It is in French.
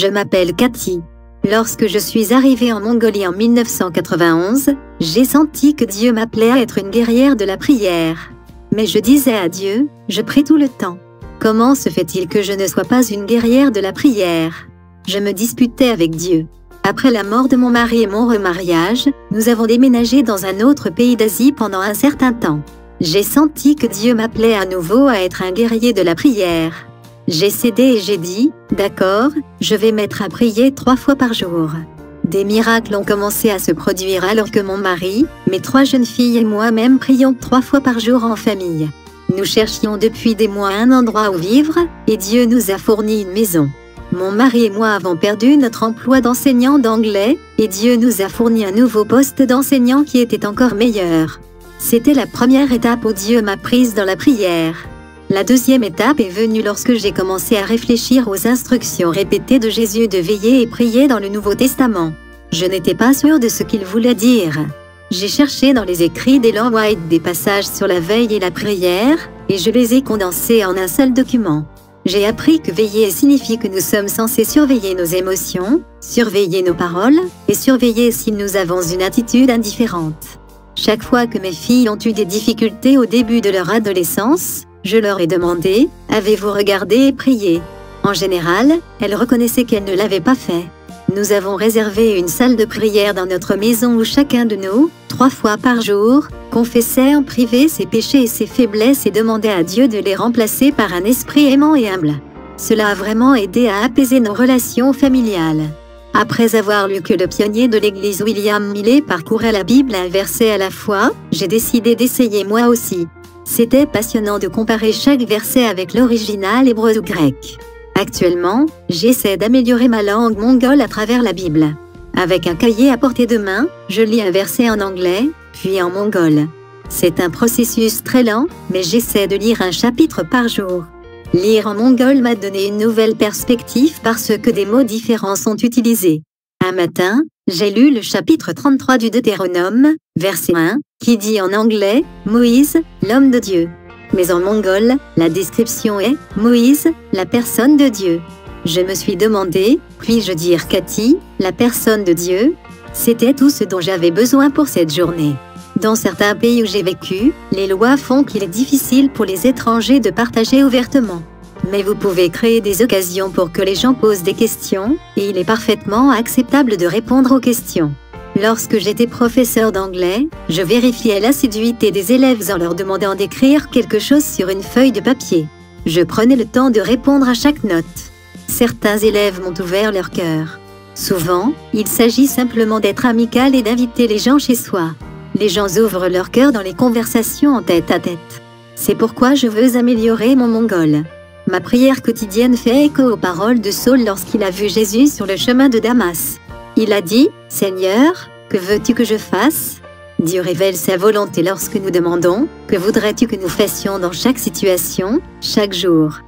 Je m'appelle Cathy. Lorsque je suis arrivée en Mongolie en 1991, j'ai senti que Dieu m'appelait à être une guerrière de la prière. Mais je disais à Dieu, je prie tout le temps. Comment se fait-il que je ne sois pas une guerrière de la prière? Je me disputais avec Dieu. Après la mort de mon mari et mon remariage, nous avons déménagé dans un autre pays d'Asie pendant un certain temps. J'ai senti que Dieu m'appelait à nouveau à être un guerrier de la prière. J'ai cédé et j'ai dit, d'accord, je vais mettre à prier 3 fois par jour. Des miracles ont commencé à se produire alors que mon mari, mes 3 jeunes filles et moi-même prions 3 fois par jour en famille. Nous cherchions depuis des mois un endroit où vivre, et Dieu nous a fourni une maison. Mon mari et moi avons perdu notre emploi d'enseignant d'anglais, et Dieu nous a fourni un nouveau poste d'enseignant qui était encore meilleur. C'était la première étape où Dieu m'a prise dans la prière. La deuxième étape est venue lorsque j'ai commencé à réfléchir aux instructions répétées de Jésus de veiller et prier dans le Nouveau Testament. Je n'étais pas sûre de ce qu'il voulait dire. J'ai cherché dans les écrits d'Ellen White des passages sur la veille et la prière, et je les ai condensés en un seul document. J'ai appris que veiller signifie que nous sommes censés surveiller nos émotions, surveiller nos paroles, et surveiller si nous avons une attitude indifférente. Chaque fois que mes filles ont eu des difficultés au début de leur adolescence, je leur ai demandé, avez-vous regardé et prié? En général, elles reconnaissaient qu'elles ne l'avaient pas fait. Nous avons réservé une salle de prière dans notre maison où chacun de nous, 3 fois par jour, confessait en privé ses péchés et ses faiblesses et demandait à Dieu de les remplacer par un esprit aimant et humble. Cela a vraiment aidé à apaiser nos relations familiales. Après avoir lu que le pionnier de l'Église William Millet parcourait la Bible un verset à la fois, j'ai décidé d'essayer moi aussi. C'était passionnant de comparer chaque verset avec l'original hébreu ou grec. Actuellement, j'essaie d'améliorer ma langue mongole à travers la Bible. Avec un cahier à portée de main, je lis un verset en anglais, puis en mongol. C'est un processus très lent, mais j'essaie de lire un chapitre par jour. Lire en mongol m'a donné une nouvelle perspective parce que des mots différents sont utilisés. Un matin, j'ai lu le chapitre 33 du Deutéronome, verset 1, qui dit en anglais « Moïse, l'homme de Dieu ». Mais en mongol, la description est « Moïse, la personne de Dieu ». Je me suis demandé, puis-je dire Cathy, la personne de Dieu? C'était tout ce dont j'avais besoin pour cette journée. Dans certains pays où j'ai vécu, les lois font qu'il est difficile pour les étrangers de partager ouvertement. Mais vous pouvez créer des occasions pour que les gens posent des questions, et il est parfaitement acceptable de répondre aux questions. Lorsque j'étais professeur d'anglais, je vérifiais l'assiduité des élèves en leur demandant d'écrire quelque chose sur une feuille de papier. Je prenais le temps de répondre à chaque note. Certains élèves m'ont ouvert leur cœur. Souvent, il s'agit simplement d'être amical et d'inviter les gens chez soi. Les gens ouvrent leur cœur dans les conversations en tête à tête. C'est pourquoi je veux améliorer mon mongol. Ma prière quotidienne fait écho aux paroles de Saul lorsqu'il a vu Jésus sur le chemin de Damas. Il a dit, « Seigneur, que veux-tu que je fasse ?» Dieu révèle sa volonté lorsque nous demandons, « Que voudrais-tu que nous fassions dans chaque situation, chaque jour ?»